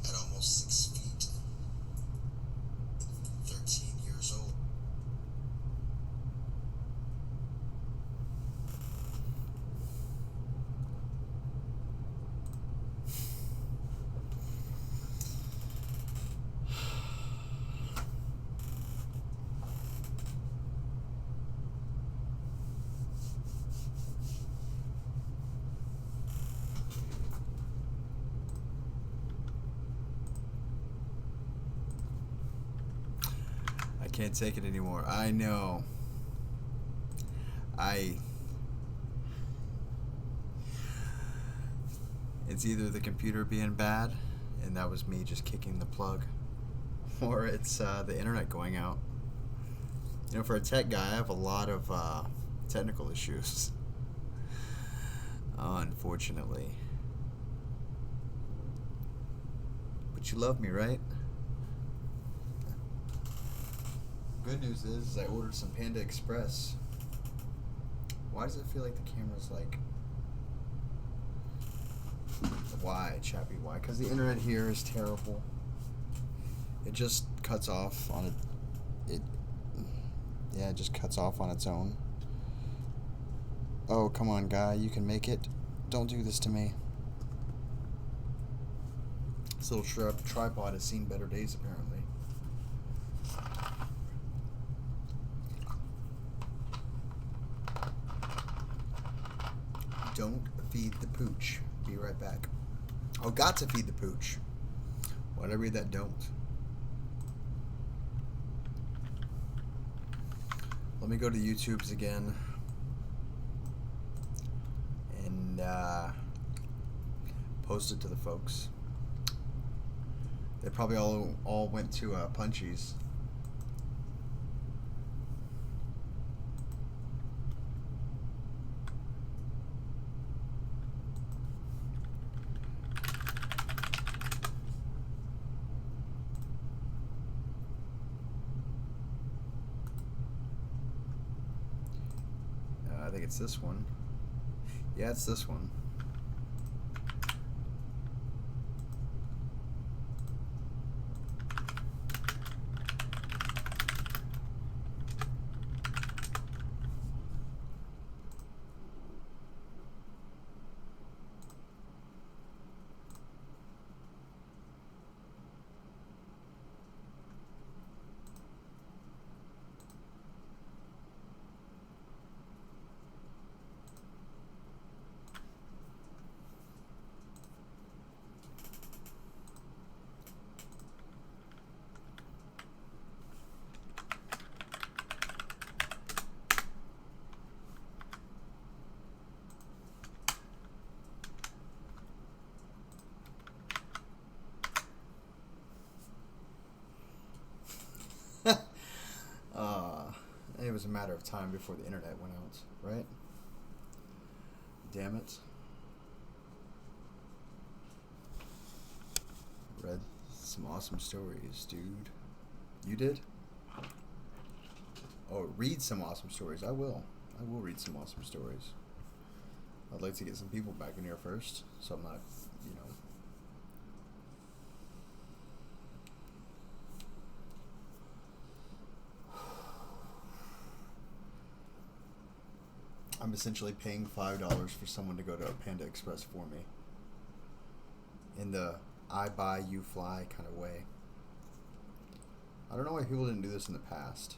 at almost 6 feet, 13 years old. I can't take it anymore. I know. I. It's either the computer being bad, and that was me just kicking the plug, or it's the internet going out. You know, for a tech guy, I have a lot of technical issues. Unfortunately. But you love me, right? Good news is I ordered some Panda Express. Why does it feel like the camera's like... Why, Chappy? Why? Because the internet here is terrible. It just cuts off on it. Yeah, it just cuts off on its own. Oh, come on, guy. You can make it. Don't do this to me. This little tripod has seen better days, apparently. Don't feed the pooch. Be right back. Oh, got to feed the pooch. Why'd I read that don't? Let me go to YouTube's again. And post it to the folks. They probably all went to Punchy's. I think it's this one. Yeah, it's this one. It was a matter of time before the internet went out, right? Damn it. Read some awesome stories, dude. You did? Oh, read some awesome stories. I will. I will read some awesome stories. I'd like to get some people back in here first, so I'm not, you know. I'm essentially paying $5 for someone to go to a Panda Express for me. In the I buy, you fly kind of way. I don't know why people didn't do this in the past.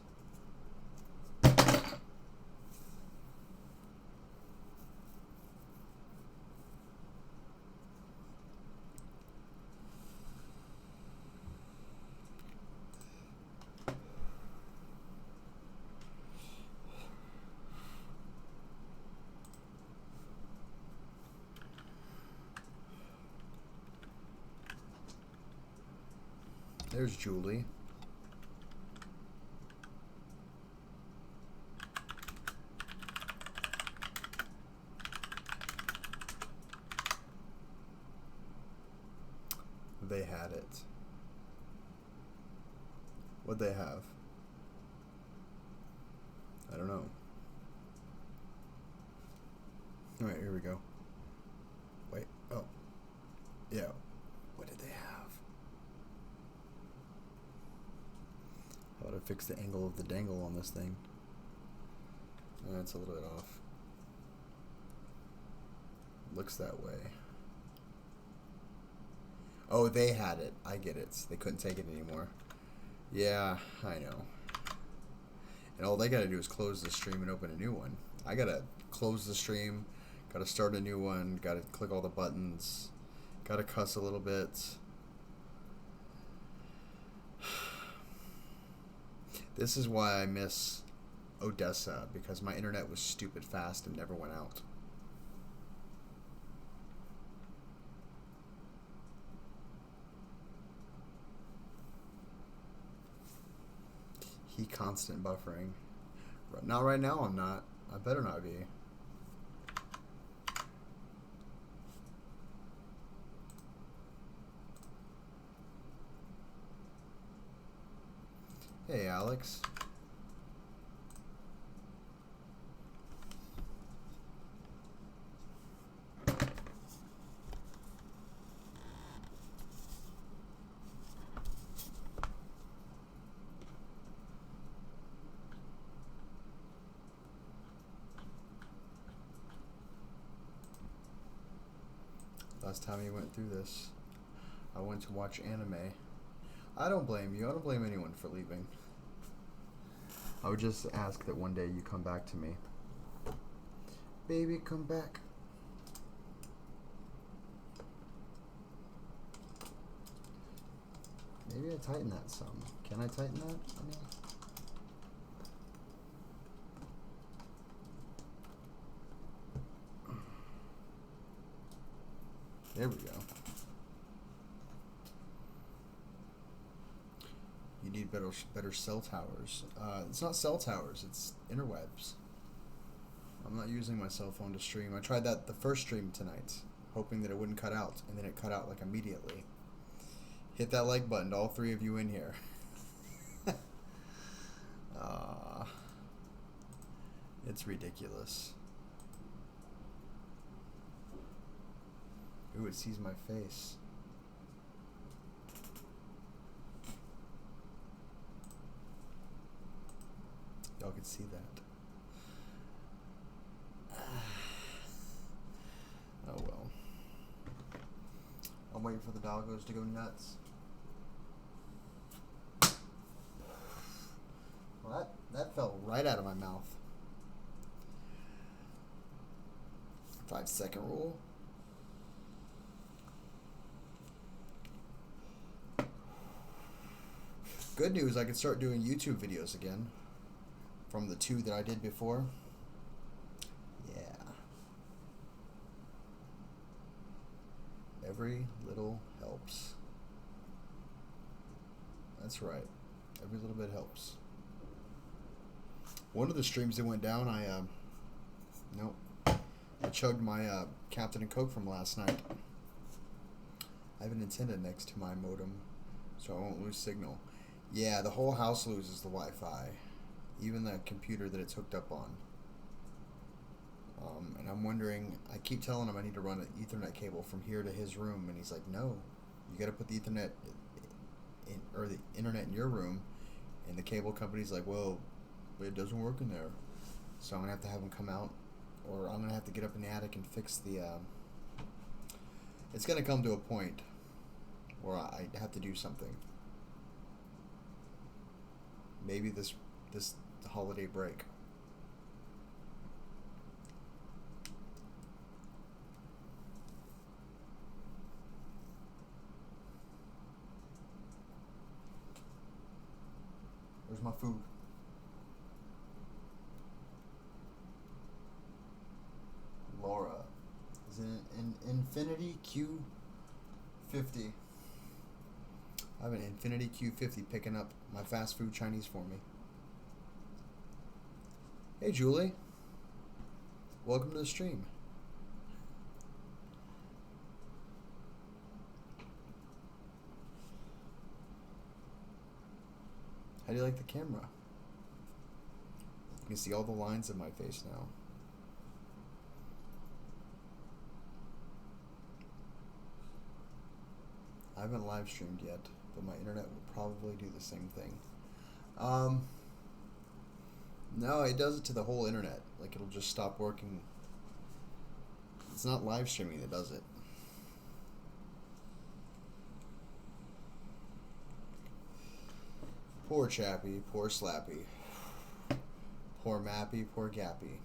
There's Julie. They had it. What'd they have? I don't know. Alright, here we go. Wait. Oh. Yeah. What did they have? fix the angle of the dangle on this thing. It's a little bit off. Looks that way. Oh, they had it. I get it. They couldn't take it anymore. Yeah, I know. And all they gotta do is close the stream and open a new one. I gotta close the stream, gotta start a new one, gotta click all the buttons, gotta cuss a little bit. This is why I miss Odessa, because my internet was stupid fast and never went out. He constant buffering. Not right now, I'm not. I better not be. Hey, Alex. Last time he went through this, I went to watch anime. I don't blame you. I don't blame anyone for leaving. I would just ask that one day you come back to me. Baby, come back. Maybe I tighten that some. Can I tighten that? There we go. You need better cell towers. It's not cell towers, it's interwebs. I'm not using my cell phone to stream. I tried that the first stream tonight, hoping that it wouldn't cut out, and then it cut out like immediately. Hit that like button to all three of you in here. It's ridiculous. Ooh, it sees my face. Y'all can see that. Oh well. I'm waiting for the doggos to go nuts. Well, that fell right out of my mouth. 5-second rule. Good news, I can start doing YouTube videos again from the 2 that I did before. Yeah. Every little helps. That's right. Every little bit helps. One of the streams that went down, nope. I chugged my Captain and Coke from last night. I have an antenna next to my modem, so I won't lose signal. Yeah, the whole house loses the Wi-Fi, even the computer that it's hooked up on. And I'm wondering, I keep telling him I need to run an Ethernet cable from here to his room, and he's like, no, you got to put the Ethernet or the internet in your room. And the cable company's like, well, but it doesn't work in there. So I'm going to have him come out, or I'm going to have to get up in the attic and fix the, it's going to come to a point where I have to do something. Maybe this holiday break. Where's my food? Laura. Is it an Infinity Q50? I have an Infinity Q50 picking up my fast food Chinese for me. Hey, Julie. Welcome to the stream. How do you like the camera? You can see all the lines of my face now. I haven't live streamed yet, but my internet will probably do the same thing. Um, no, it does it to the whole internet. Like it'll just stop working. It's not live streaming that does it. Poor Chappy, poor Slappy, poor Mappy, poor Gappy.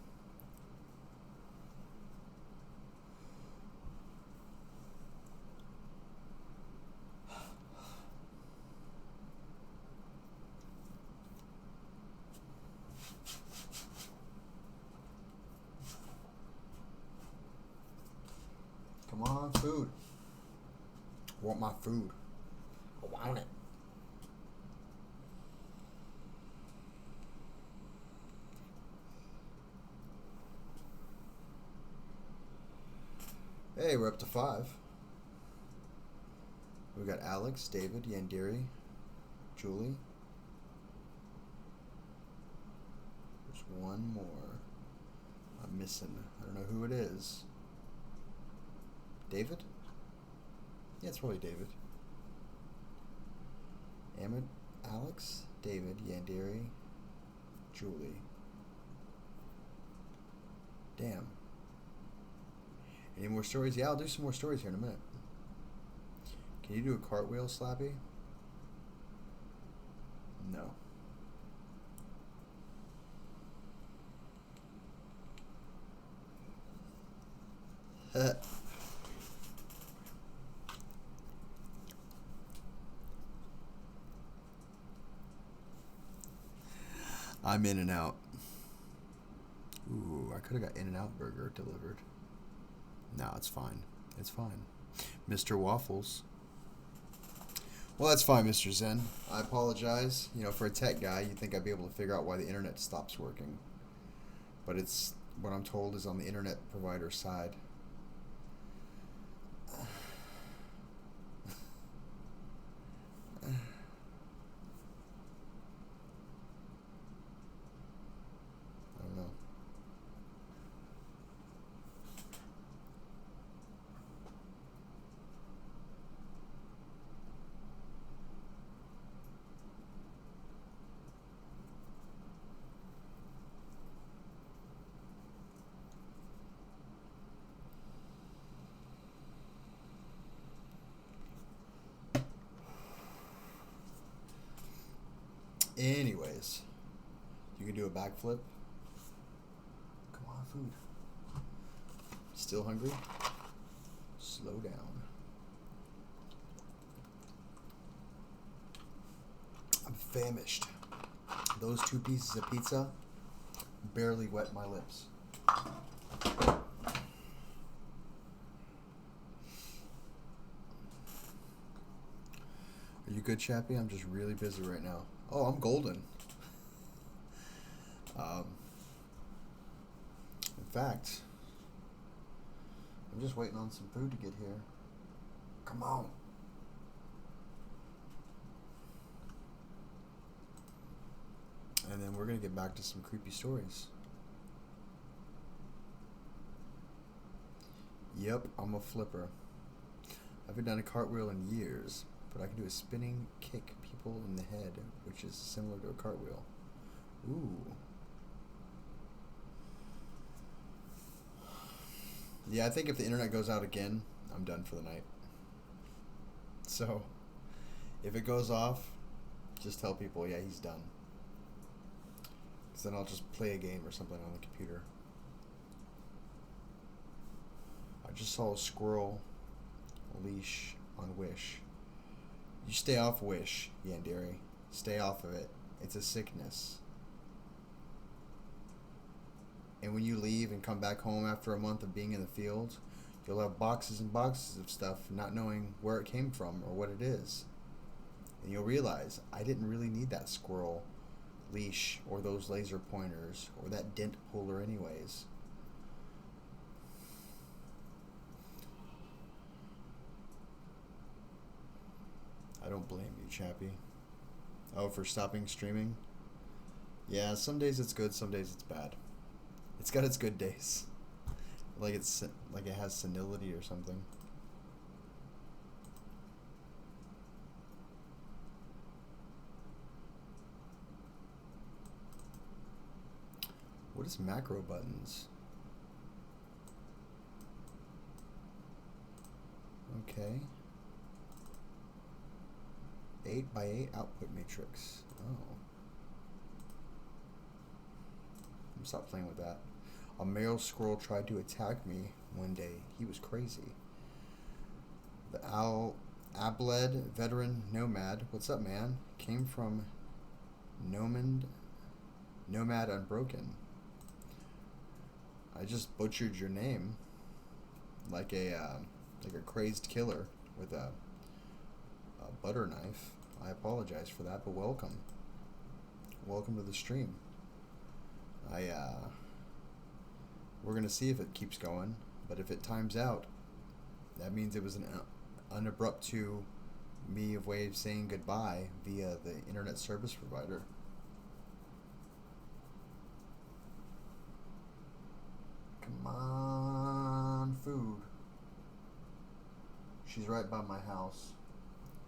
Come on, food. I want my food. I want it. Hey, we're up to 5. We got Alex, David, Yandiri, Julie. There's one more. I'm missing. I don't know who it is. David? Yeah, it's probably David. Ahmed, Alex, David, Yandiri, Julie. Damn. Any more stories? Yeah, I'll do some more stories here in a minute. Can you do a cartwheel, Slappy? No. I'm In and Out. Ooh, I could have got In-N-Out burger delivered. No, it's fine. It's fine. Mr. Waffles. Well, that's fine, Mr. Zen. I apologize. You know, for a tech guy, you'd think I'd be able to figure out why the internet stops working. But it's, what I'm told is on the internet provider side. I don't know. Anyways, you can do a backflip. Come on, food. Still hungry? Slow down. I'm famished. Those 2 pieces of pizza barely wet my lips. Are you good, Chappy? I'm just really busy right now. Oh, I'm golden. In fact, I'm just waiting on some food to get here. Come on. And then we're going to get back to some creepy stories. Yep, I'm a flipper. I haven't done a cartwheel in years, but I can do a spinning kick people in the head, which is similar to a cartwheel. Ooh. Yeah, I think if the internet goes out again, I'm done for the night. So, if it goes off, just tell people, yeah, he's done. Because then I'll just play a game or something on the computer. I just saw a squirrel leash on Wish. You stay off Wish, Yandere. Stay off of it. It's a sickness. And when you leave and come back home after a month of being in the field, you'll have boxes and boxes of stuff not knowing where it came from or what it is. And you'll realize, I didn't really need that squirrel leash or those laser pointers or that dent puller anyways. I don't blame you, Chappy. Oh, for stopping streaming? Yeah, some days it's good, some days it's bad. It's got its good days. Like it has senility or something. What is macro buttons? Okay. 8x8 output matrix. Oh. I'm stop playing with that. A male squirrel tried to attack me one day. He was crazy. The Abled veteran nomad. What's up, man? Came from Nomad Unbroken. I just butchered your name like a crazed killer with a butter knife. I apologize for that, but welcome to the stream. We're gonna see if it keeps going, but if it times out, that means it was an unabrupt to me of way of saying goodbye via the internet service provider. Come on, food. She's right by my house,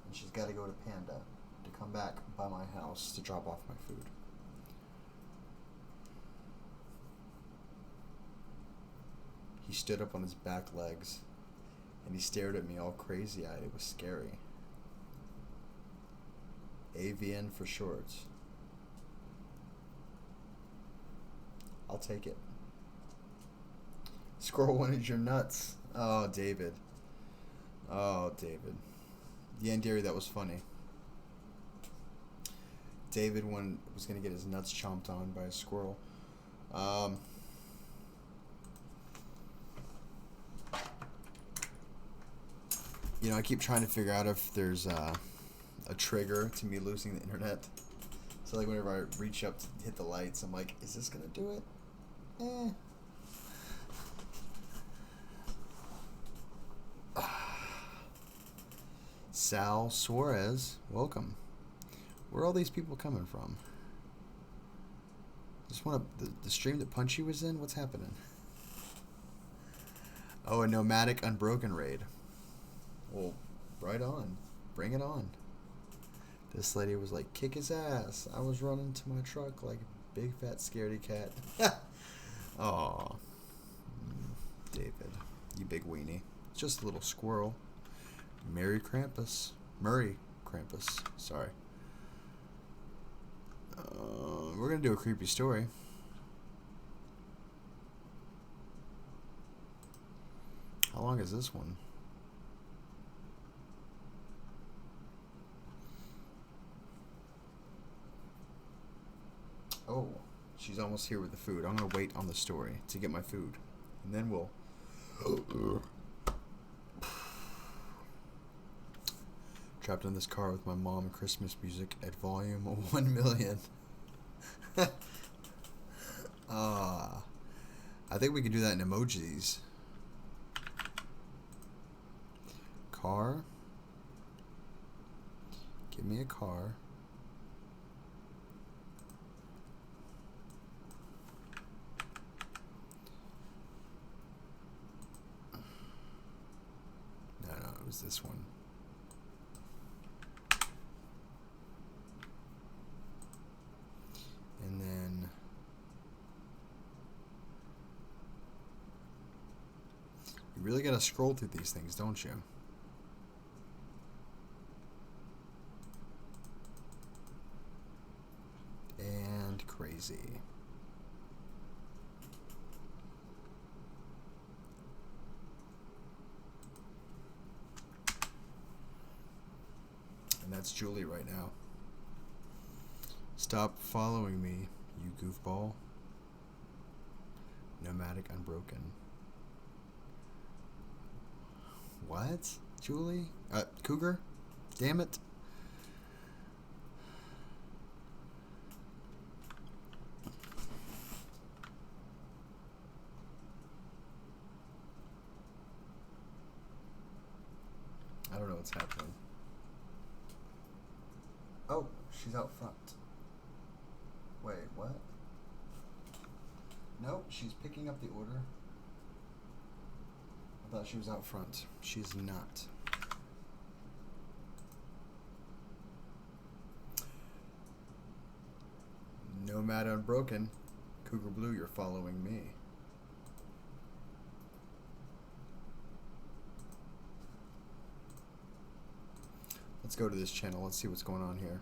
and she's got to go to Panda to come back by my house to drop off my food. He stood up on his back legs, and he stared at me all crazy-eyed. It was scary. AVN for short. I'll take it. Squirrel wanted your nuts. Oh, David. Oh, David. Yeah, and Gary, that was funny. David was going to get his nuts chomped on by a squirrel. I keep trying to figure out if there's a trigger to me losing the internet. So, like, whenever I reach up to hit the lights, I'm like, is this going to do it? Sal Suarez, welcome. Where are all these people coming from? Just want the stream that Punchy was in? What's happening? Oh, a nomadic unbroken raid. Well, right on. Bring it on. This lady was like, kick his ass. I was running to my truck like a big fat scaredy cat. Aw. David, you big weenie. It's just a little squirrel. Murray Krampus, sorry. We're going to do a creepy story. How long is this one? Oh, she's almost here with the food. I'm going to wait on the story to get my food. And then we'll... Trapped in this car with my mom, Christmas music at volume 1 million. I think we can do that in emojis. Car. Give me a car. No, it was this one. And then you really gotta scroll through these things, don't you? And crazy. And that's Julie right now. Stop following me, you goofball. Nomadic Unbroken. What? Julie? Cougar? Damn it. I don't know what's happening. Oh, she's out front. Wait, what? Nope, she's picking up the order. I thought she was out front. She's not. Nomad Unbroken. Cougar Blue, you're following me. Let's go to this channel. Let's see what's going on here.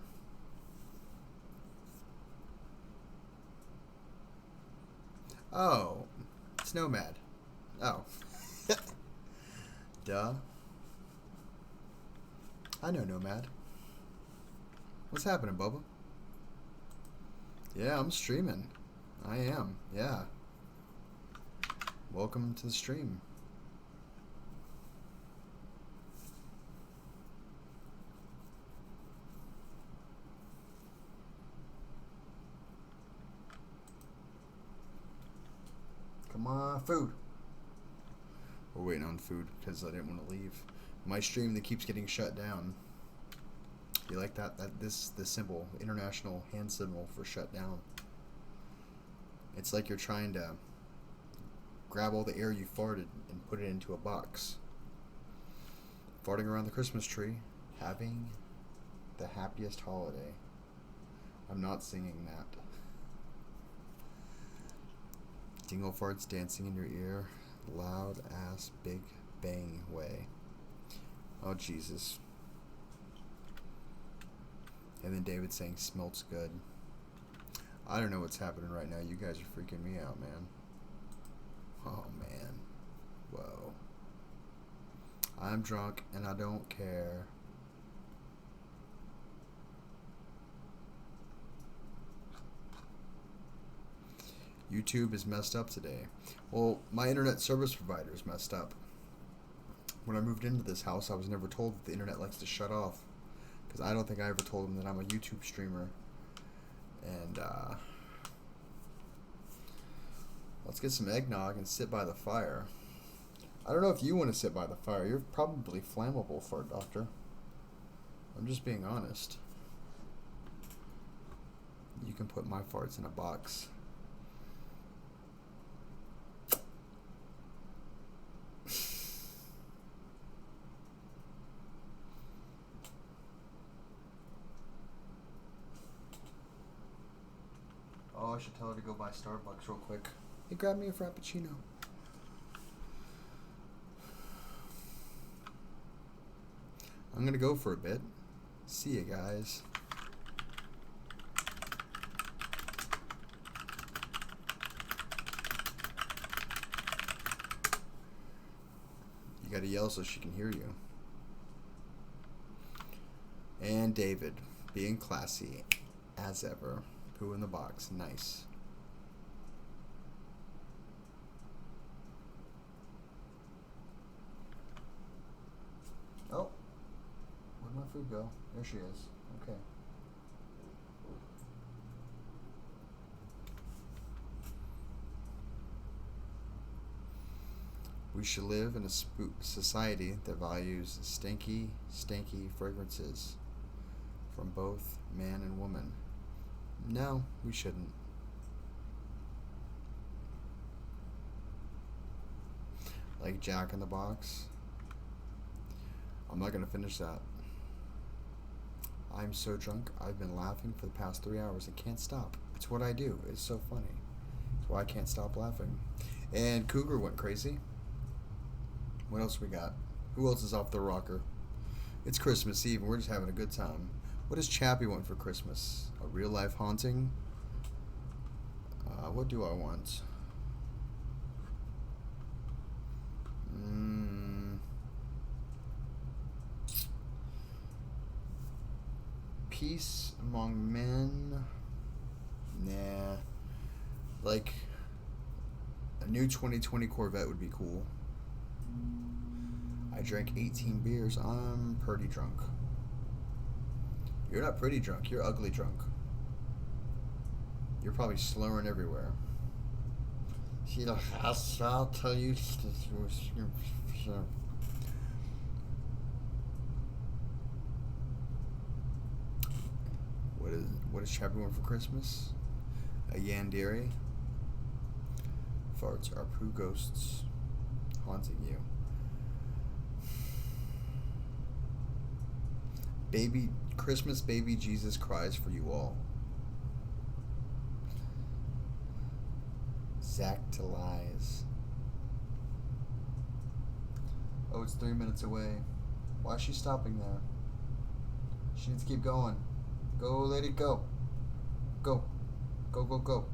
Oh, it's Nomad. Oh. Duh. I know Nomad. What's happening, Bubba? Yeah, I'm streaming. I am, yeah. Welcome to the stream. Come on, food. We're waiting on food because I didn't want to leave. My stream that keeps getting shut down. You like that? This symbol, international hand symbol for shut down. It's like you're trying to grab all the air you farted and put it into a box. Farting around the Christmas tree, having the happiest holiday. I'm not singing that. Dingle farts dancing in your ear, loud ass big bang way. Oh Jesus. And then David saying smelts good. I don't know what's happening right now. You guys are freaking me out, man. Oh man. Whoa. I'm drunk and I don't care. YouTube is messed up today. Well, my internet service provider is messed up. When I moved into this house, I was never told that the internet likes to shut off. Because I don't think I ever told them that I'm a YouTube streamer. And, let's get some eggnog and sit by the fire. I don't know if you want to sit by the fire. You're probably flammable for it, Doctor. I'm just being honest. You can put my farts in a box. Oh, I should tell her to go buy Starbucks real quick. Hey, grab me a Frappuccino. I'm gonna go for a bit. See you guys. You gotta yell so she can hear you. And David, being classy as ever. Poo in the box. Nice. Oh. Where'd my food go? There she is. Okay. We should live in a society that values stanky fragrances from both man and woman. No, we shouldn't. Like Jack in the Box. I'm not going to finish that. I'm so drunk, I've been laughing for the past 3 hours and can't stop. It's what I do. It's so funny. It's why I can't stop laughing. And Cougar went crazy. What else we got? Who else is off the rocker? It's Christmas Eve and we're just having a good time. What does Chappy want for Christmas? A real life haunting? What do I want? Peace among men? Nah. Like, a new 2020 Corvette would be cool. I drank 18 beers. I'm pretty drunk. You're not pretty drunk. You're ugly drunk. You're probably slurring everywhere. I'll tell you. What is Chappy want for Christmas? A yandere. Farts are poo ghosts haunting you. Baby Christmas baby Jesus cries for you all. Exactalize. Oh, it's 3 minutes away. Why is she stopping there? She needs to keep going. Go, lady, go. Go. Go, go, go.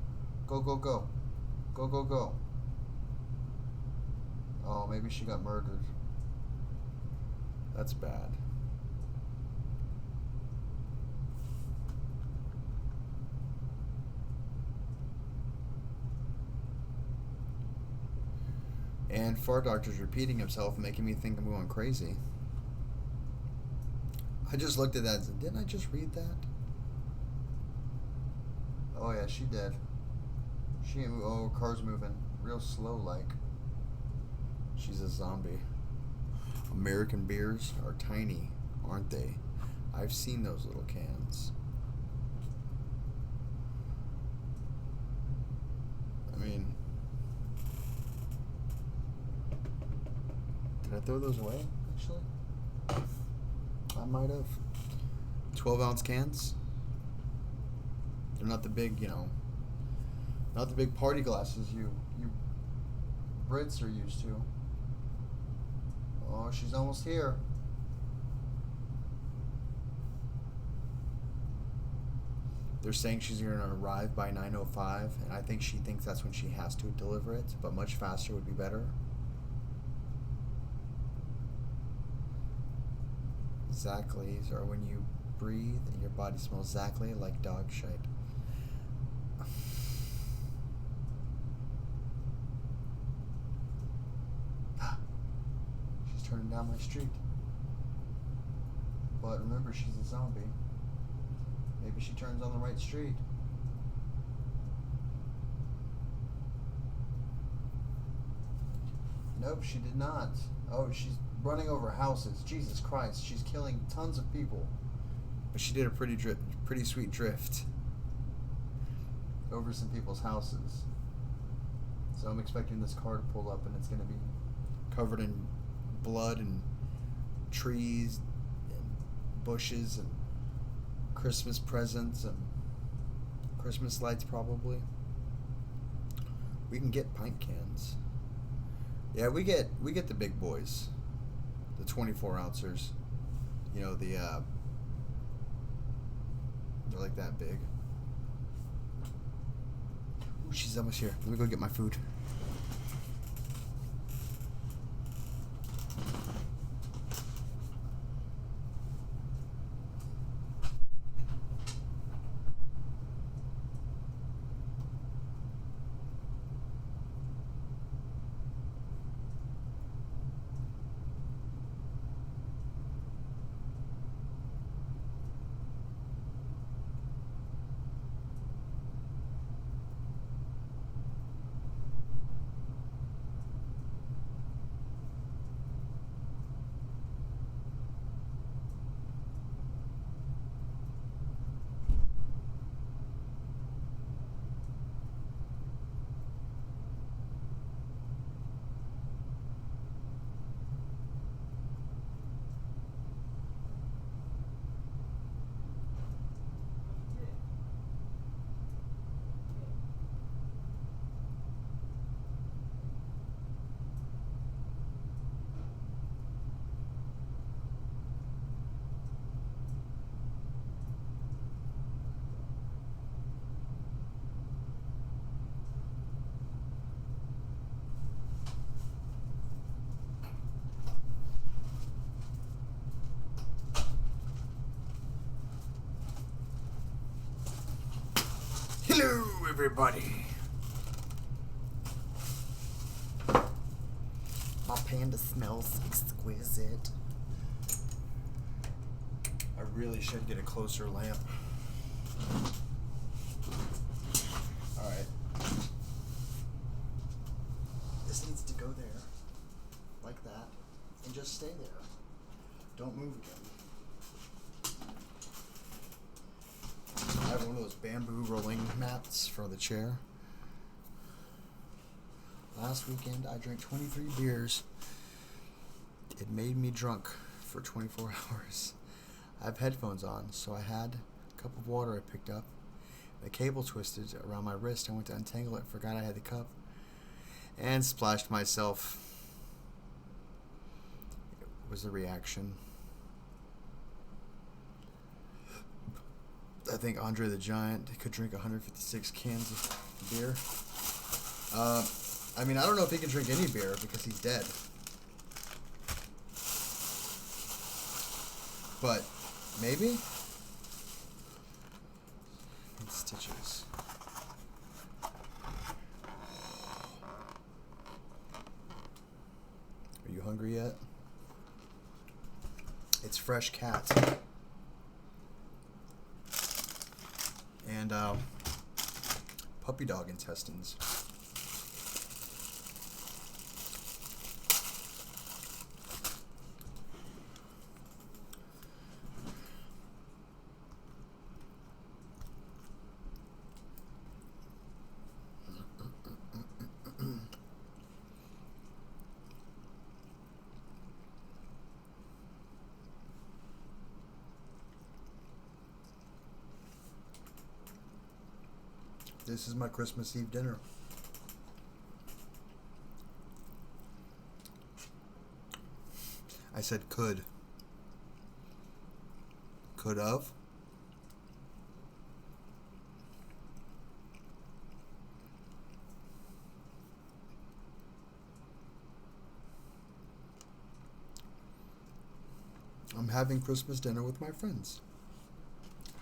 Go, go, go. Go, go, go. Oh, maybe she got murdered. That's bad. And Fart Doctor's repeating himself, making me think I'm going crazy. I just looked at that and said, didn't I just read that? Oh yeah, she did. She ain't oh, car's moving. Real slow like. She's a zombie. American beers are tiny, aren't they? I've seen those little cans. I mean, did I throw those away, actually? I might have. 12-ounce cans. They're not the big, not the big party glasses you Brits are used to. Oh, she's almost here. They're saying she's going to arrive by 9:05, and I think she thinks that's when she has to deliver it, but much faster would be better. Zacklys are when you breathe and your body smells exactly like dog shite. She's turning down my street. But remember, she's a zombie. Maybe she turns on the right street. Nope, she did not. Oh, she's running over houses. Jesus Christ, she's killing tons of people. But she did a pretty sweet drift over some people's houses. So I'm expecting this car to pull up, and it's going to be covered in blood and trees and bushes and Christmas presents and Christmas lights, probably. We can get pint cans. Yeah, we get the big boys, the 24-ouncers. They're like that big. Ooh, she's almost here. Let me go get my food. Hello, everybody. My panda smells exquisite. I really should get a closer lamp. Alright. This needs to go there. Like that. And just stay there. Don't move again. I have one of those bamboo rolling mats for the chair. Last weekend, I drank 23 beers. It made me drunk for 24 hours. I have headphones on, so I had a cup of water I picked up. The cable twisted around my wrist. I went to untangle it, forgot I had the cup. and splashed myself. It was a reaction. I think Andre the Giant could drink 156 cans of beer. I mean, I don't know if he can drink any beer because he's dead. But maybe? And stitches. Are you hungry yet? It's fresh cat. And puppy dog intestines. This is my Christmas Eve dinner. I said could. Could have. I'm having Christmas dinner with my friends.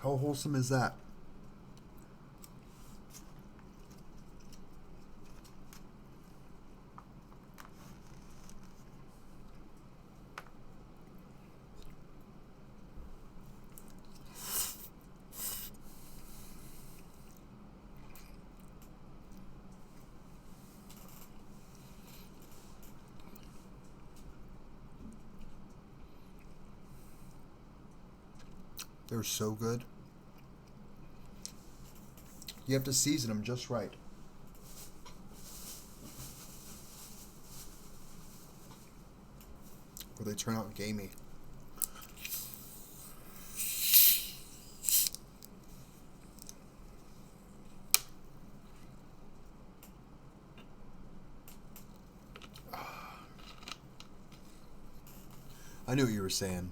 How wholesome is that? They're so good. You have to season them just right. Or they turn out gamey. I knew what you were saying,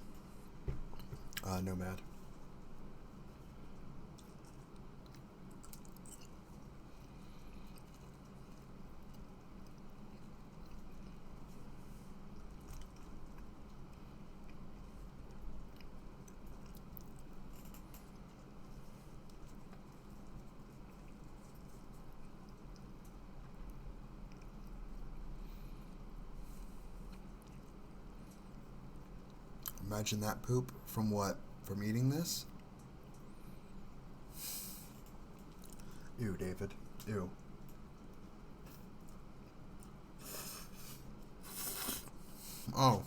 Nomad. Imagine that poop from what? From eating this? Ew, David. Ew. Oh.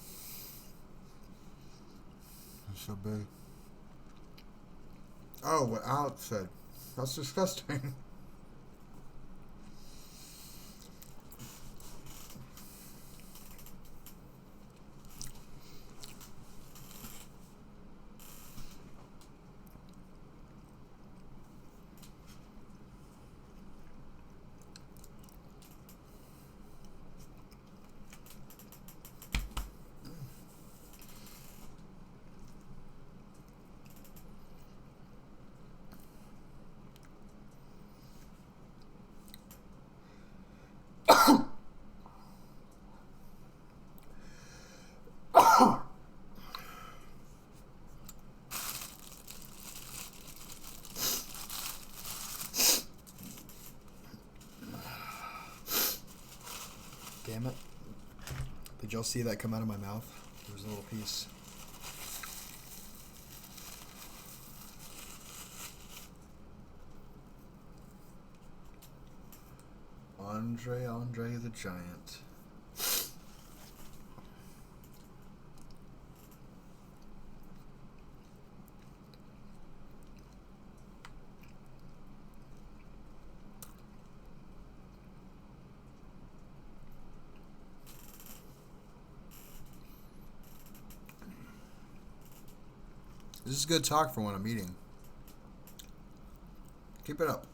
That's so big. Oh, what Alex said. That's disgusting. Damn it. Did y'all see that come out of my mouth? There was a little piece. Andre the Giant. This is good talk for when I'm eating. Keep it up.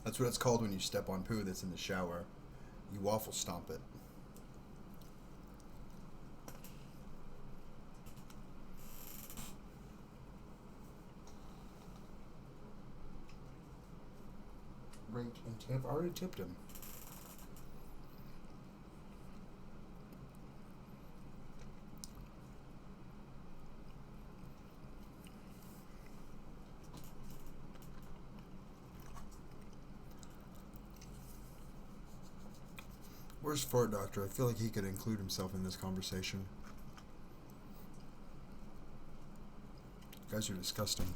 That's what it's called when you step on poo that's in the shower. You waffle stomp it. Rate and tip. I already tipped him. Where's Fart Doctor? I feel like he could include himself in this conversation. You guys are disgusting.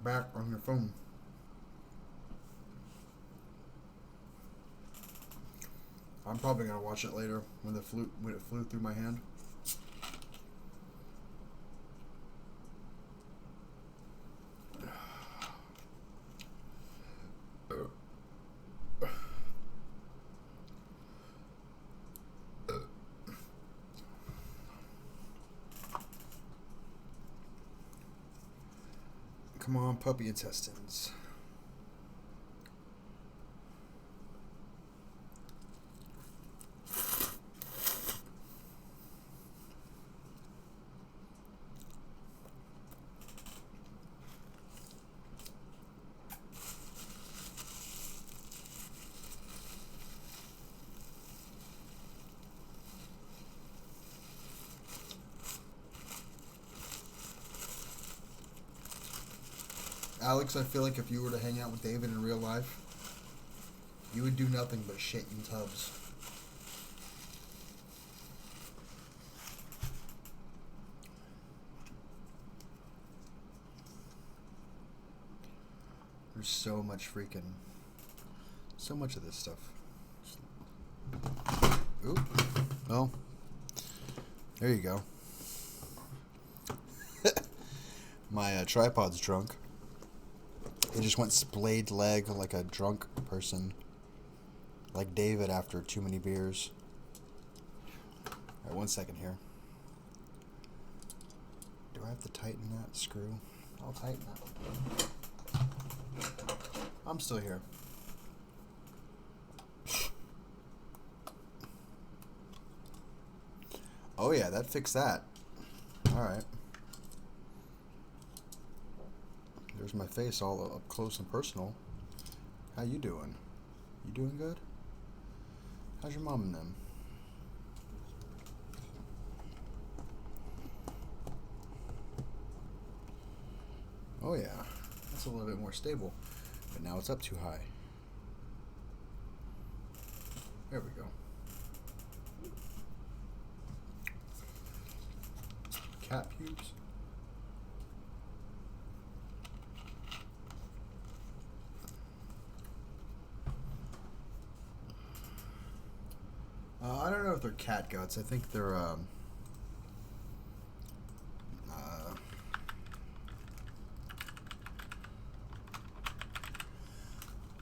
Back on your phone. I'm probably gonna watch it later when it flew through my hand. Come on, puppy intestines. Alex, I feel like if you were to hang out with David in real life, you would do nothing but shit in tubs. There's so much of this stuff. Oop. Well, there you go. My tripod's drunk. He just went splayed leg like a drunk person. Like David after too many beers. Alright, 1 second here. Do I have to tighten that screw? I'll tighten that. I'm still here. Oh yeah, that fixed that. Alright. There's my face all up close and personal. How you doing? You doing good? How's your mom and them? Oh yeah, that's a little bit more stable. But now it's up too high. There we go. Cat pubes. I don't know if they're cat guts. I think they're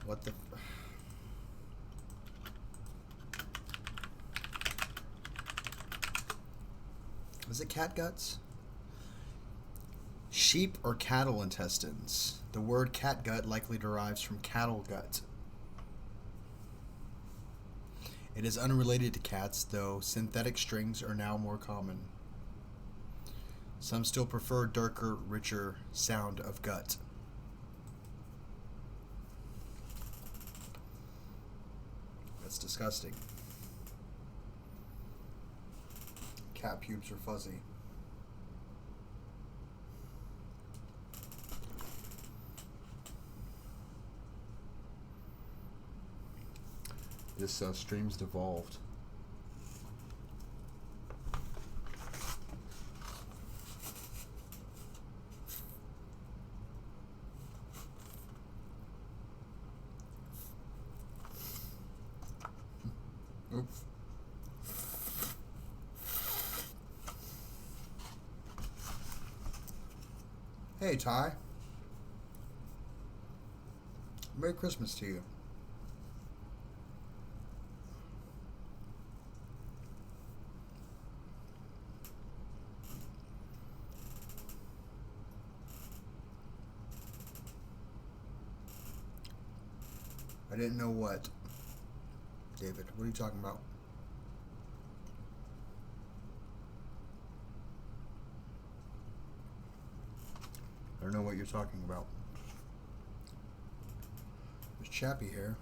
what the was it cat guts? Sheep or cattle intestines. The word catgut likely derives from cattle gut. It is unrelated to cats, though synthetic strings are now more common. Some still prefer darker, richer sound of gut. That's disgusting. Cat pubes are fuzzy. This stream's devolved. Oops. Hey, Ty. Merry Christmas to you. I didn't know what. David, what are you talking about? I don't know what you're talking about. There's Chappy here.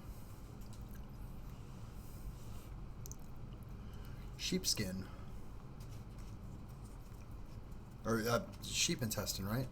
Sheepskin. Or sheep intestine, right?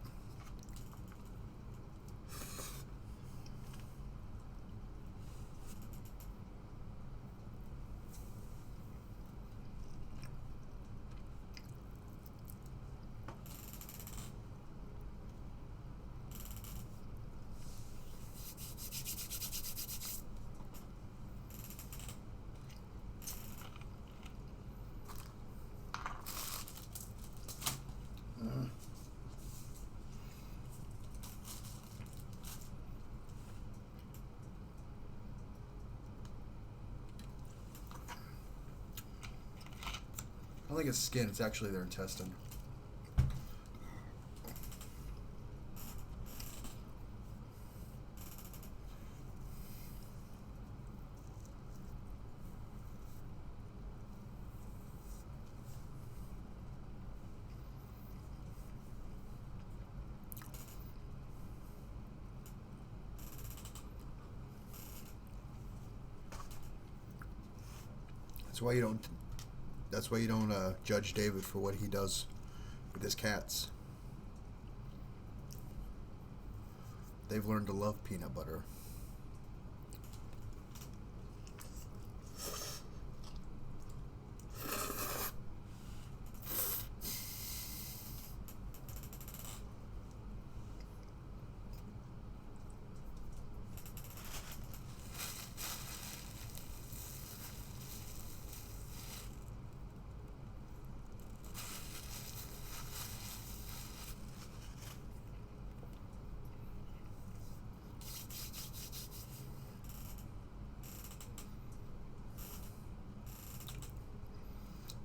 I don't think it's skin, it's actually their intestine. That's why you don't. That's why you don't judge David for what he does with his cats. They've learned to love peanut butter.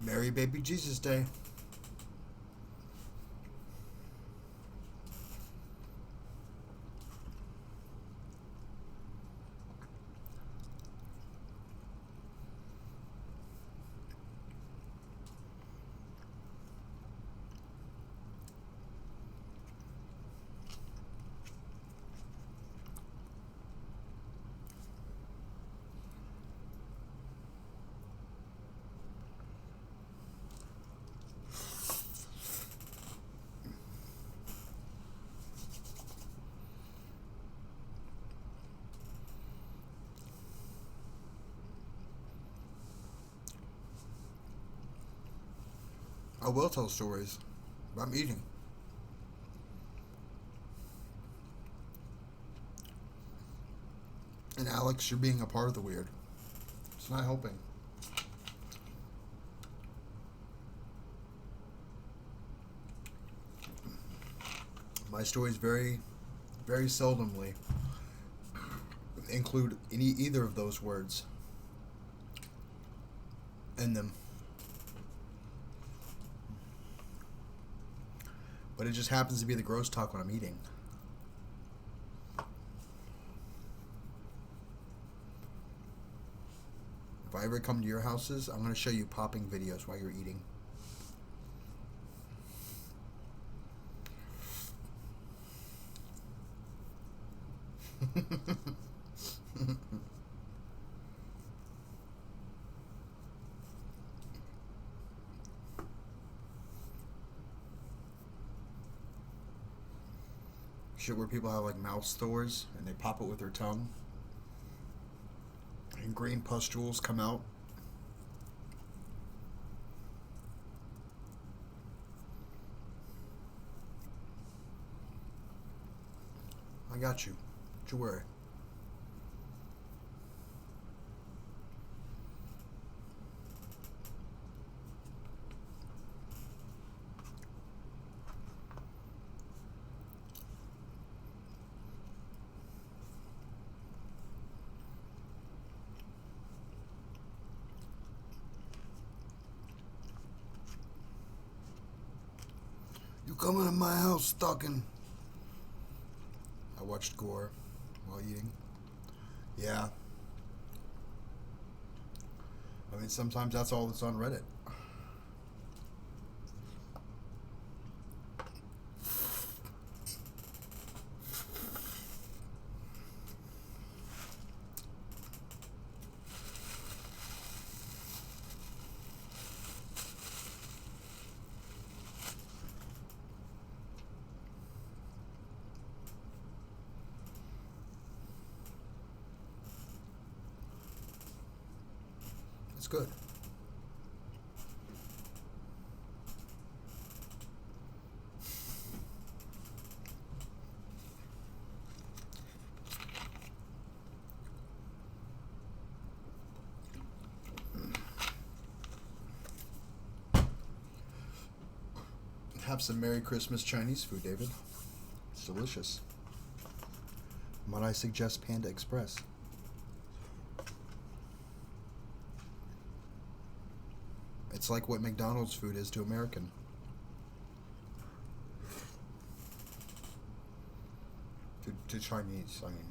Merry Baby Jesus Day. I will tell stories, but I'm eating. And Alex, you're being a part of the weird. It's not helping. My stories very, very seldomly include either of those words in them. But it just happens to be the gross talk when I'm eating. If I ever come to your houses, I'm going to show you popping videos while you're eating. Shit where people have like mouth sores and they pop it with their tongue and green pustules come out. I got you. Don't you worry. coming to my house stalking. I watched gore while eating. Yeah. I mean, sometimes that's all that's on Reddit. It's good. Have some Merry Christmas Chinese food, David. It's delicious. Might I suggest Panda Express? It's like what McDonald's food is to American. To Chinese, I mean.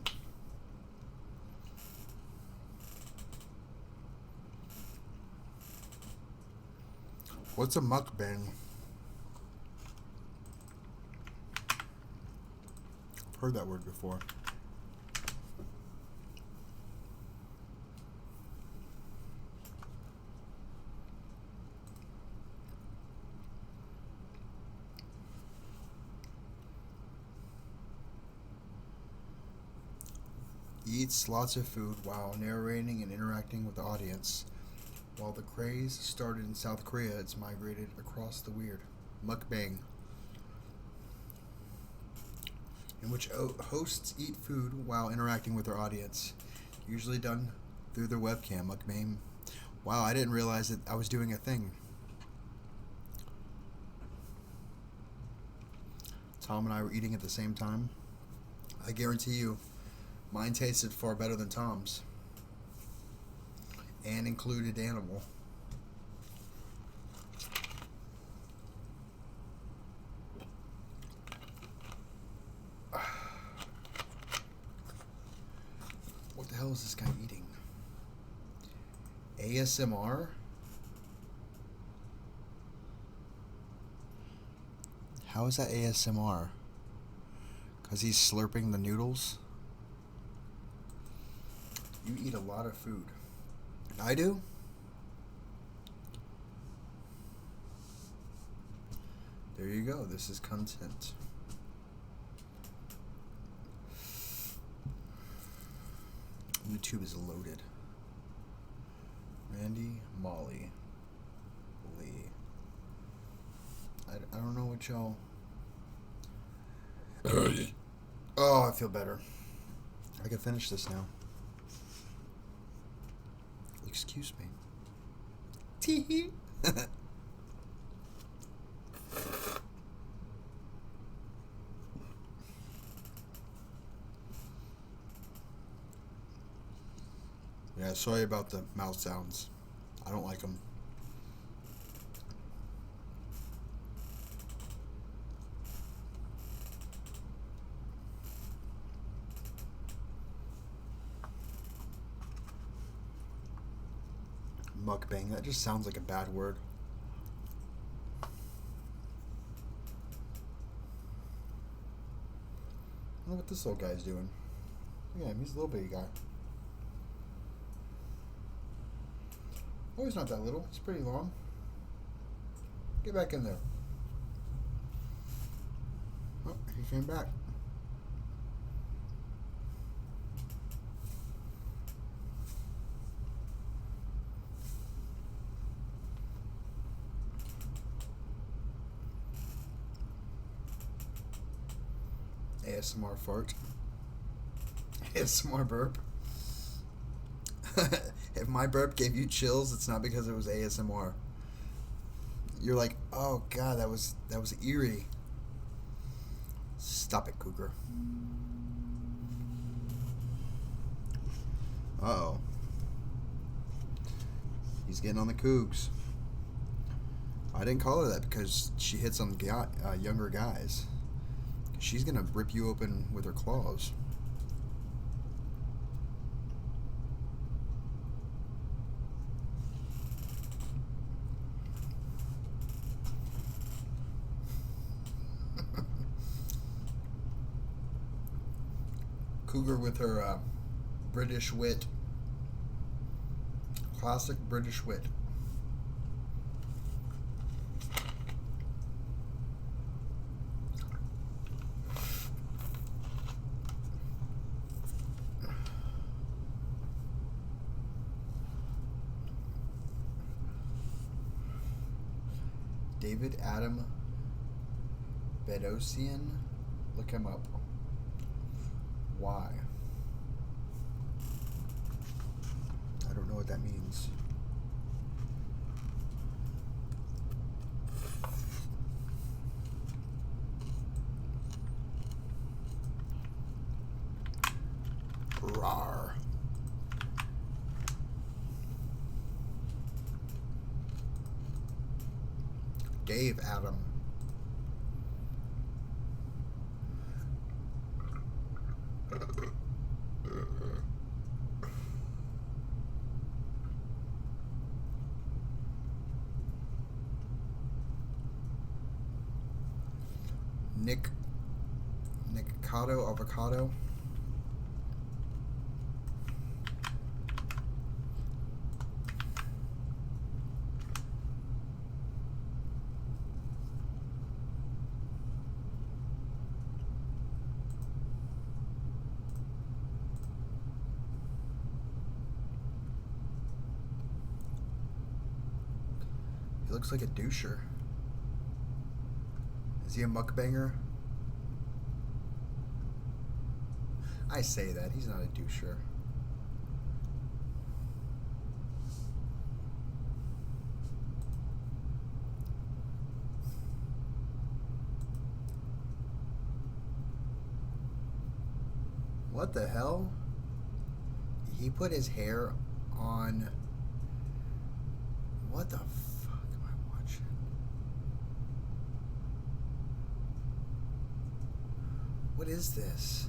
What's a mukbang? I've heard that word before. Eats lots of food while narrating and interacting with the audience. While the craze started in South Korea, it's migrated across the weird. Mukbang, in which hosts eat food while interacting with their audience, usually done through their webcam. Mukbang. Wow, I didn't realize that I was doing a thing. Tom and I were eating at the same time. I guarantee you, mine tasted far better than Tom's. And included animal. What the hell is this guy eating? ASMR? How is that ASMR? Because he's slurping the noodles? You eat a lot of food. I do? There you go. This is content. YouTube is loaded. Randy, Molly, Lee. I don't know what y'all... Oh, I feel better. I can finish this now. Excuse me. Tee. Yeah, sorry about the mouth sounds. I don't like them. Mukbang, that just sounds like a bad word. I don't know what this little guy's doing. Look at him, he's a little bitty guy. Oh, he's not that little. He's pretty long. Get back in there. Oh, he came back. ASMR fart. ASMR burp. If my burp gave you chills, it's not because it was ASMR. You're like, oh god, that was eerie. Stop it, Cougar. Uh-oh. He's getting on the cougs. I didn't call her that because she hits on younger guys. She's gonna rip you open with her claws. Cougar with her British wit. Classic British wit. David Adam Bedosian. Look him up. Why? I don't know what that means. Rawr. Dave Adam. Nikocado Avocado. He looks like a doucher. Is he a mukbanger? I say that. He's not a doucher. What the hell? He put his hair on... What the fuck am I watching? What is this?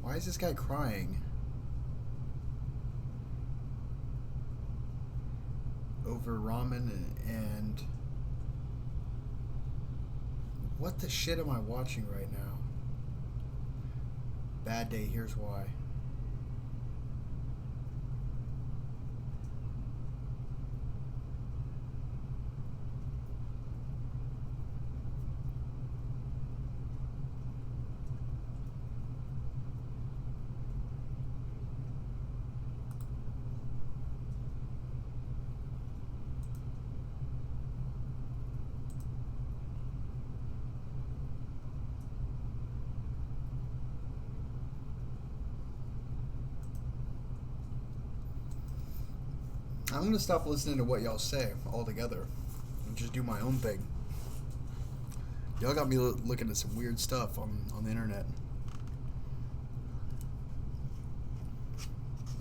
Why is this guy crying? Over ramen and... What the shit am I watching right now? Bad day, here's why. I'm gonna stop listening to what y'all say altogether and just do my own thing. Y'all got me looking at some weird stuff on the internet.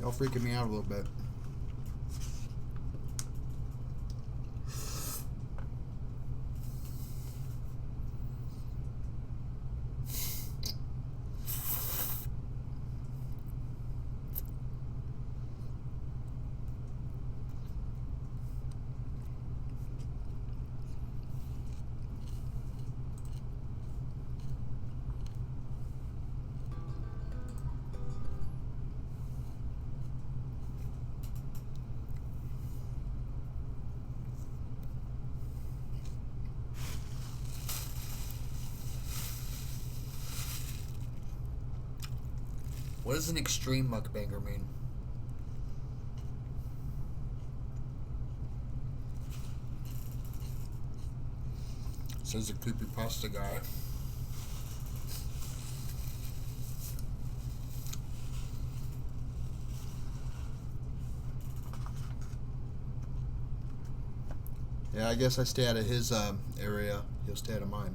Y'all freaking me out a little bit. What does an extreme mukbanger mean? Says the creepypasta guy. Yeah, I guess I stay out of his area. He'll stay out of mine.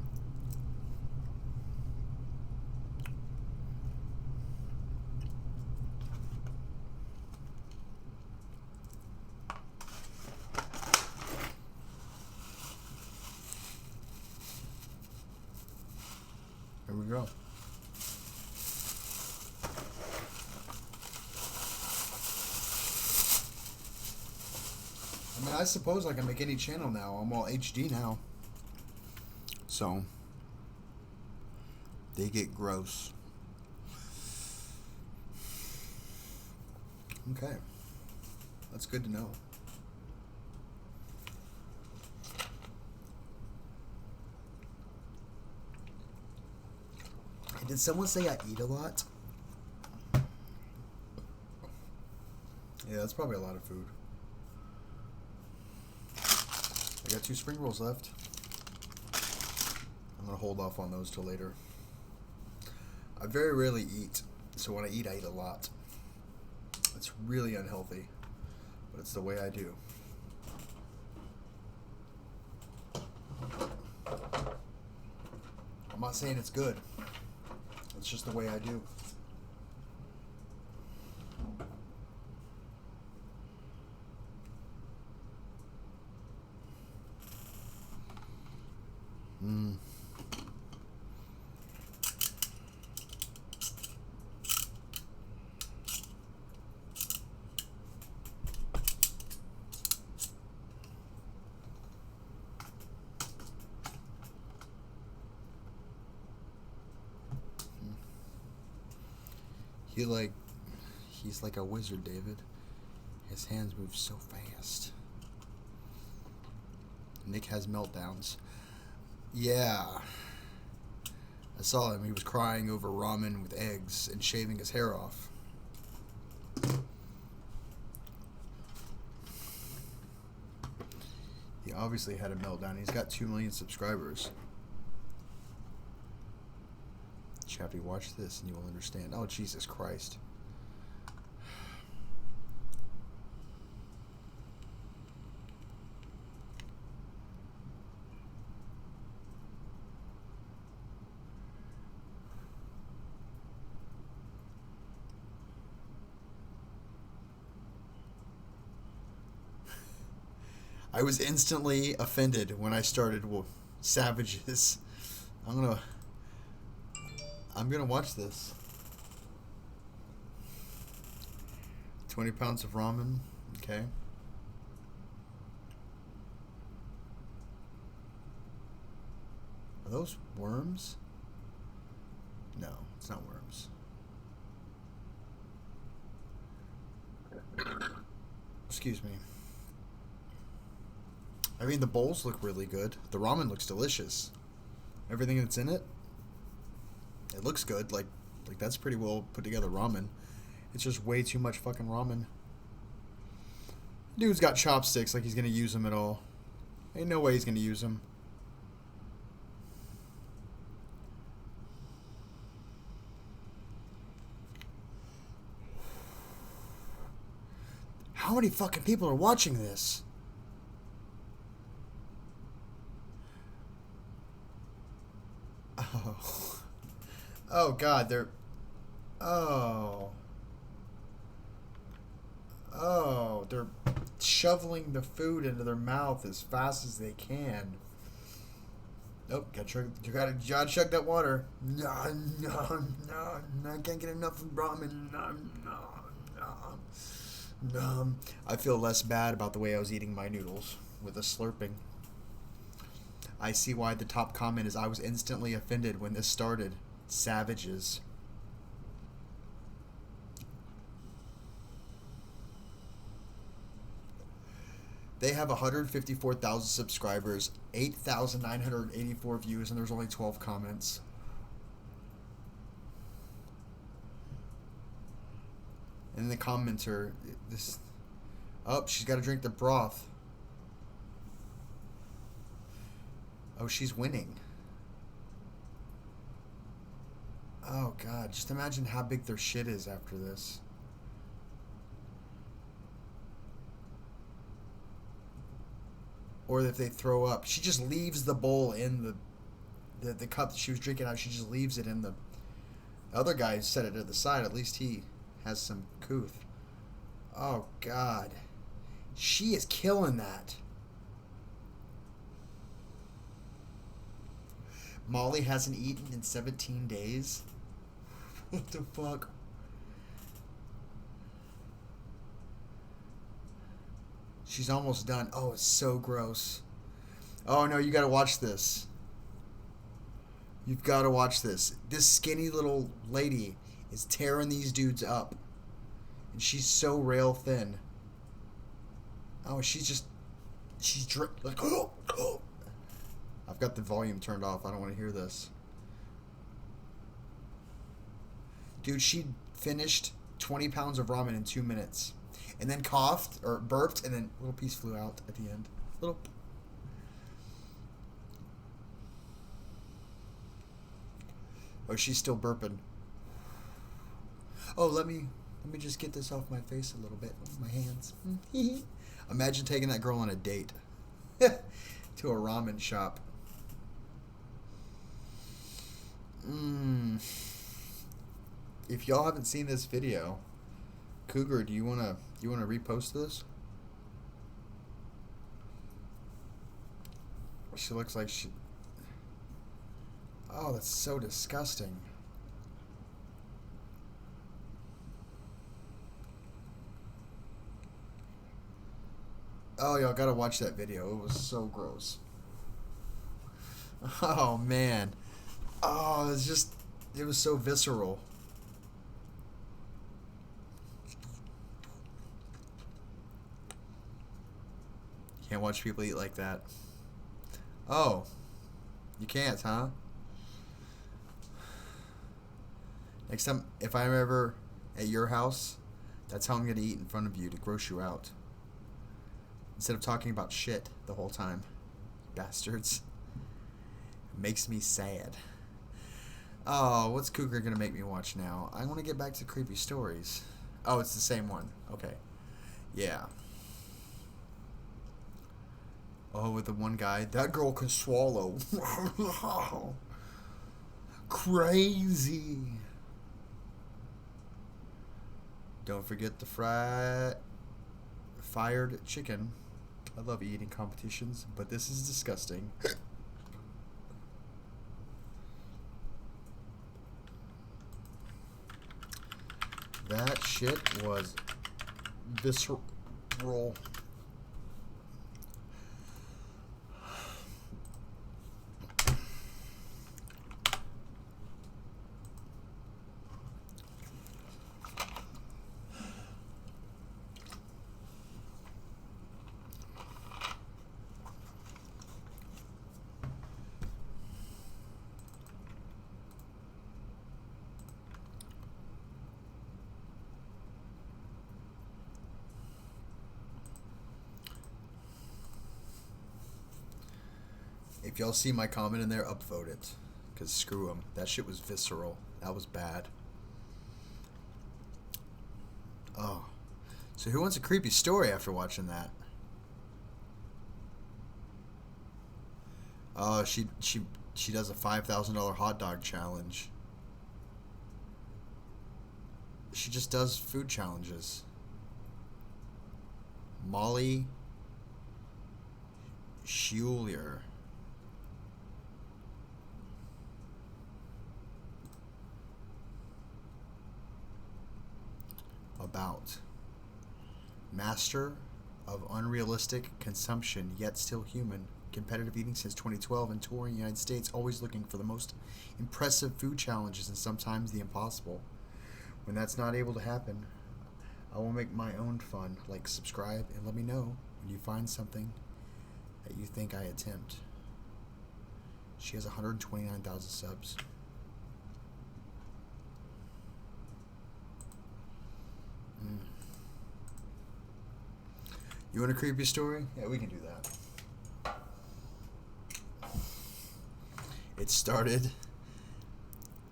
Here we go. I mean, I suppose I can make any channel now. I'm all HD now. So, they get gross. Okay. That's good to know. Hey, did someone say I eat a lot? Yeah, that's probably a lot of food. I got 2 spring rolls left. I'm going to hold off on those till later. I very rarely eat, so when I eat a lot. It's really unhealthy, but it's the way I do. I'm not saying it's good. It's just the way I do. He's like a wizard, David. His hands move so fast. Nick has meltdowns. Yeah. I saw him. He was crying over ramen with eggs and shaving his hair off. He obviously had a meltdown. He's got 2 million subscribers. Chappy, watch this and you will understand. Oh, Jesus Christ. I was instantly offended when I started Savages. I'm gonna watch this. 20 pounds of ramen. Okay. Are those worms? No, it's not worms. Excuse me. I mean, the bowls look really good. The ramen looks delicious. Everything that's in it, it looks good. Like that's pretty well put together ramen. It's just way too much fucking ramen. Dude's got chopsticks like he's gonna use them at all. Ain't no way he's gonna use them. How many fucking people are watching this? Oh. Oh, God, they're... Oh. Oh, they're shoveling the food into their mouth as fast as they can. Nope, gotta chug that water. No, I can't get enough ramen. No. I feel less bad about the way I was eating my noodles with a slurping. I see why the top comment is I was instantly offended when this started. Savages. They have 154,000 subscribers, 8,984 views, and there's only 12 comments. And the comments are this. Oh, she's got to drink the broth. Oh, she's winning. Oh, God. Just imagine how big their shit is after this. Or if they throw up. She just leaves the bowl in the cup that she was drinking out. She just leaves it in the other guy set it to the side. At least he has some couth. Oh, God. She is killing that. Molly hasn't eaten in 17 days. What the fuck? She's almost done. Oh, it's so gross. Oh, no, you gotta watch this. You've gotta watch this. This skinny little lady is tearing these dudes up. And she's so rail thin. Oh, she's like, oh, oh. I've got the volume turned off. I don't want to hear this. Dude, she finished 20 pounds of ramen in 2 minutes. And then coughed, or burped, and then a little piece flew out at the end. Little. Oh, she's still burping. Oh, let me just get this off my face a little bit with my hands. Imagine taking that girl on a date. To a ramen shop. If y'all haven't seen this video, Cougar, do you wanna repost this? She looks like she. Oh, that's so disgusting. Oh, y'all gotta watch that video. It was so gross. Oh, man. Oh, it was so visceral. Can't watch people eat like that. Oh, you can't, huh? Next time, if I'm ever at your house, that's how I'm going to eat in front of you to gross you out. Instead of talking about shit the whole time. Bastards. It makes me sad. Oh, what's Cougar going to make me watch now? I want to get back to creepy stories. Oh, it's the same one. Okay. Yeah. Oh, with the one guy. That girl can swallow. Crazy. Don't forget the fired chicken. I love eating competitions, but this is disgusting. That shit was visceral. If y'all see my comment in there, upvote it. Because screw them. That shit was visceral. That was bad. Oh. So who wants a creepy story after watching that? Oh, she does a $5,000 hot dog challenge. She just does food challenges. Molly Schuler. About master of unrealistic consumption, yet still human. Competitive eating since 2012 and touring the United States, always looking for the most impressive food challenges and sometimes the impossible. When that's not able to happen, I will make my own fun. Like, subscribe, and let me know when you find something that you think I attempt. She has 129,000 subs. You want a creepy story? Yeah, we can do that. It started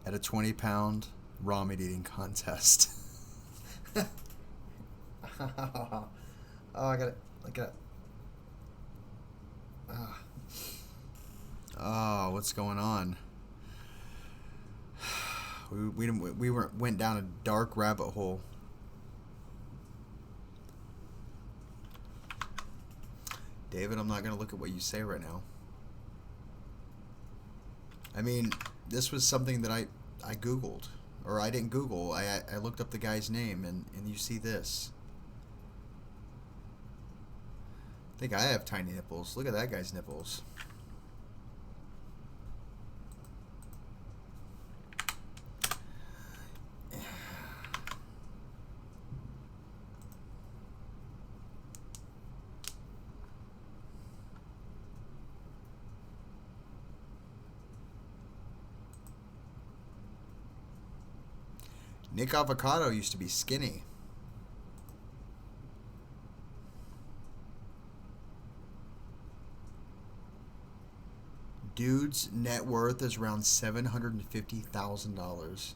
at a 20-pound ramen eating contest. Oh, I got it. Oh, what's going on? Went down a dark rabbit hole. David, I'm not going to look at what you say right now. I mean, this was something that I Googled. Or I didn't Google. I looked up the guy's name, and you see this. I think I have tiny nipples. Look at that guy's nipples. Nick Avocado used to be skinny. Dude's net worth is around $750,000.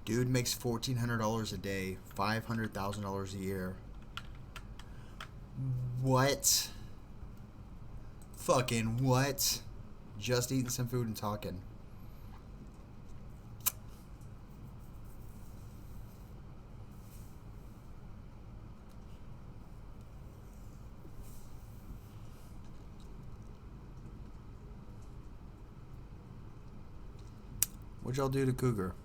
Dude makes $1,400 a day, $500,000 a year. What? Fucking what? Just eating some food and talking. What'd y'all do to Cougar?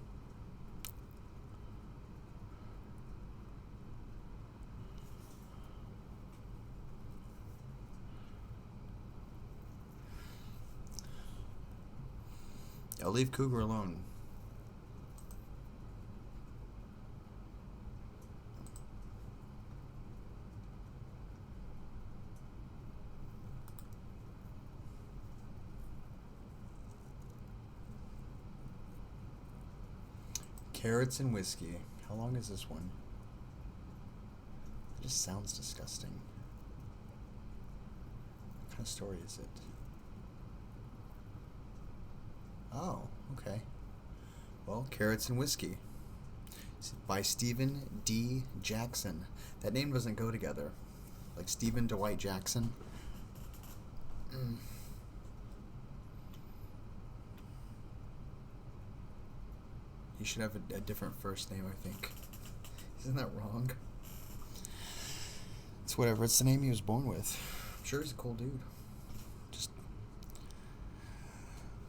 I'll leave Cougar alone. Carrots and whiskey. How long is this one? It just sounds disgusting. What kind of story is it? Oh, okay. Well, Carrots and Whiskey. It's by Stephen D. Jackson. That name doesn't go together. Like Stephen Dwight Jackson. He should have a different first name, I think. Isn't that wrong? It's whatever. It's the name he was born with. I'm sure he's a cool dude.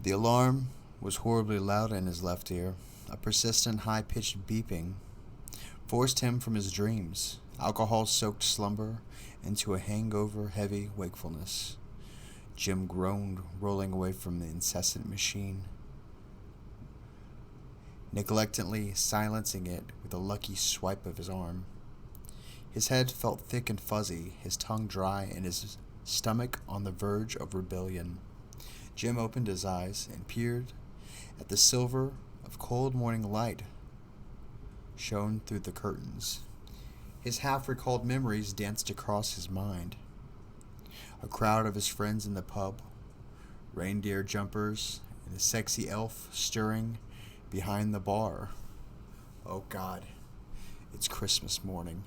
The alarm was horribly loud in his left ear. A persistent, high-pitched beeping forced him from his dreams, alcohol-soaked slumber, into a hangover-heavy wakefulness. Jim groaned, rolling away from the incessant machine, neglectantly silencing it with a lucky swipe of his arm. His head felt thick and fuzzy, his tongue dry, and his stomach on the verge of rebellion. Jim opened his eyes and peered at the silver of cold morning light shone through the curtains. His half-recalled memories danced across his mind. A crowd of his friends in the pub, reindeer jumpers, and a sexy elf stirring behind the bar. Oh God, it's Christmas morning.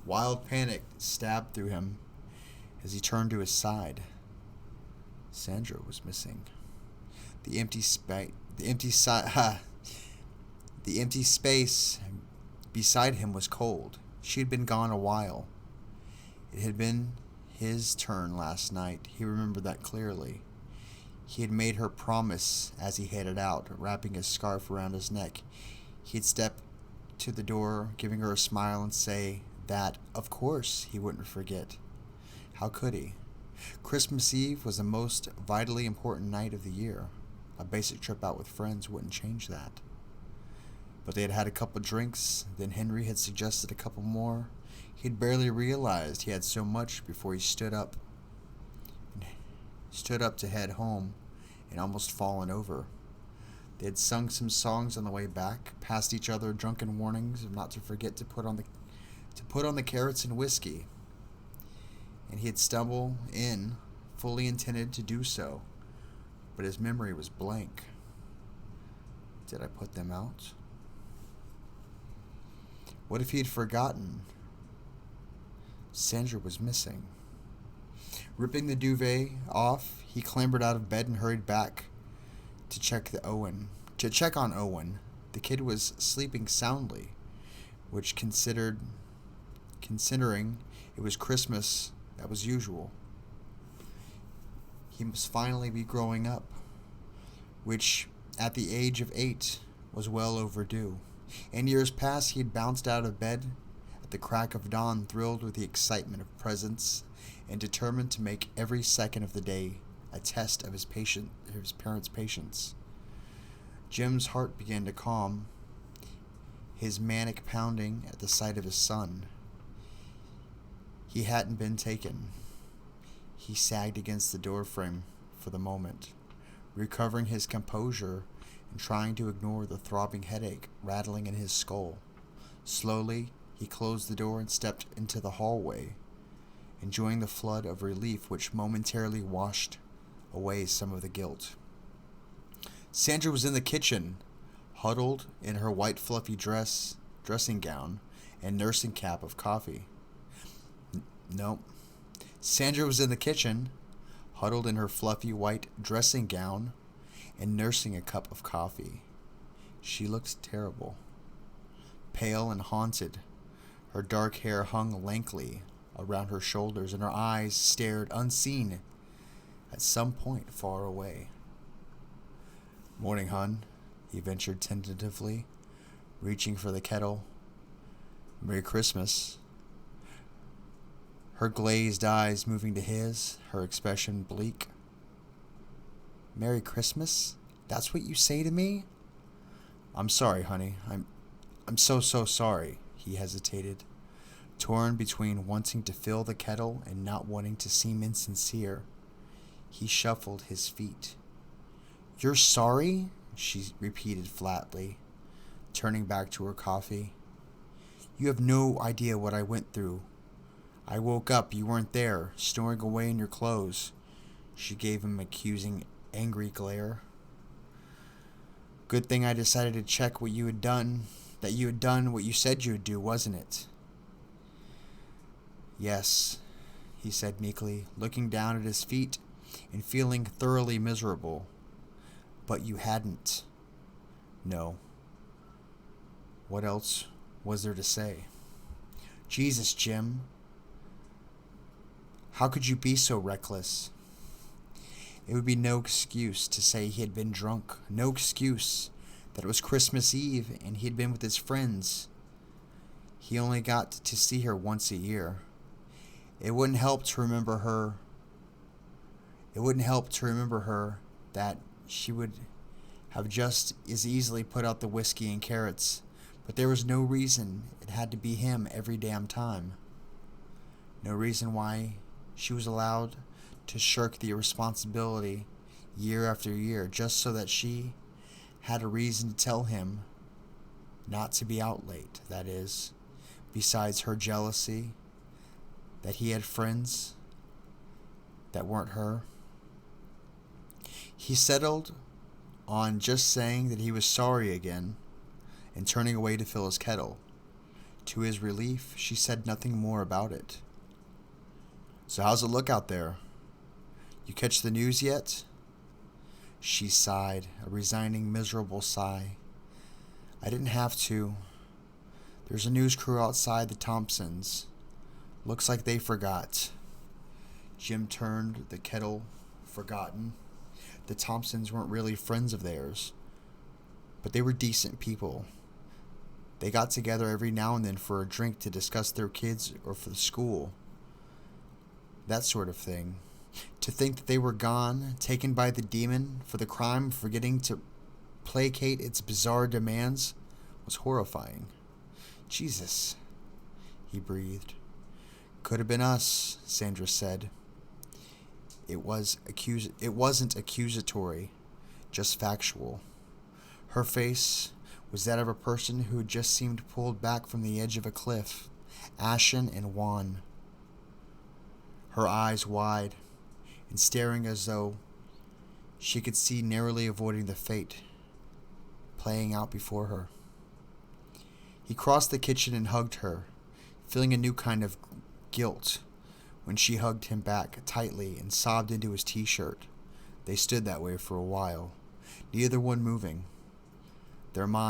Wild panic stabbed through him as he turned to his side. Sandra was missing. The empty space beside him was cold. She had been gone a while. It had been his turn last night. He remembered that clearly. He had made her promise as he headed out, wrapping his scarf around his neck. He'd step to the door, giving her a smile and say that, of course, he wouldn't forget. How could he? Christmas Eve was the most vitally important night of the year. A basic trip out with friends wouldn't change that. But they had had a couple drinks, then Henry had suggested a couple more. He'd barely realized he had so much before he stood up to head home and almost fallen over. They had sung some songs on the way back, passed each other drunken warnings of not to forget to put on the carrots and whiskey. and he had stumbled in, fully intended to do so, but his memory was blank. Did I put them out? What if he had forgotten? Sandra was missing. Ripping the duvet off, he clambered out of bed and hurried back to check on Owen. The kid was sleeping soundly, which considering it was Christmas, that was usual. He must finally be growing up, which at the age of 8 was well overdue. In years past, he had bounced out of bed at the crack of dawn, thrilled with the excitement of presents and determined to make every second of the day a test of his parents' patience. Jim's heart began to calm, his manic pounding at the sight of his son. He hadn't been taken. He sagged against the doorframe for the moment, recovering his composure and trying to ignore the throbbing headache rattling in his skull. Slowly, he closed the door and stepped into the hallway, enjoying the flood of relief which momentarily washed away some of the guilt. Sandra was in the kitchen, huddled in her white fluffy dressing gown and nursing cap of coffee. No. Sandra was in the kitchen, huddled in her fluffy white dressing gown and nursing a cup of coffee. She looked terrible. Pale and haunted, her dark hair hung lankly around her shoulders and her eyes stared unseen at some point far away. "Morning, hon," he ventured tentatively, reaching for the kettle. "Merry Christmas." Her glazed eyes moving to his, her expression bleak. "Merry Christmas? That's what you say to me?" "I'm sorry, honey. I'm so sorry," he hesitated, torn between wanting to fill the kettle and not wanting to seem insincere. He shuffled his feet. "You're sorry?" she repeated flatly, turning back to her coffee. "You have no idea what I went through. I woke up, you weren't there, snoring away in your clothes." She gave him an accusing, angry glare. "Good thing I decided to check what you had done, that you had done what you said you would do, wasn't it?" "Yes," he said meekly, looking down at his feet and feeling thoroughly miserable. "But you hadn't." "No." What else was there to say? "Jesus, Jim. How could you be so reckless?" It would be no excuse to say he had been drunk, no excuse that it was Christmas Eve and he had been with his friends. He only got to see her once a year. It wouldn't help to remember her that she would have just as easily put out the whiskey and carrots, but there was no reason it had to be him every damn time. No reason why she was allowed to shirk the responsibility year after year just so that she had a reason to tell him not to be out late, that is, besides her jealousy that he had friends that weren't her. He settled on just saying that he was sorry again and turning away to fill his kettle. To his relief, she said nothing more about it. "So how's it look out there? You catch the news yet?" She sighed, a resigning, miserable sigh. "I didn't have to. There's a news crew outside the Thompsons. Looks like they forgot." Jim turned the kettle. Forgotten. The Thompsons weren't really friends of theirs, but they were decent people. They got together every now and then for a drink to discuss their kids or for the school. That sort of thing. To think that they were gone, taken by the demon for the crime of forgetting to placate its bizarre demands, was horrifying. "Jesus," he breathed. "Could have been us," Sandra said. It wasn't accusatory, just factual. Her face was that of a person who had just seemed pulled back from the edge of a cliff, ashen and wan. her eyes wide and staring as though she could see narrowly avoiding the fate playing out before her. He crossed the kitchen and hugged her, feeling a new kind of guilt when she hugged him back tightly and sobbed into his t-shirt. They stood that way for a while, neither one moving, their minds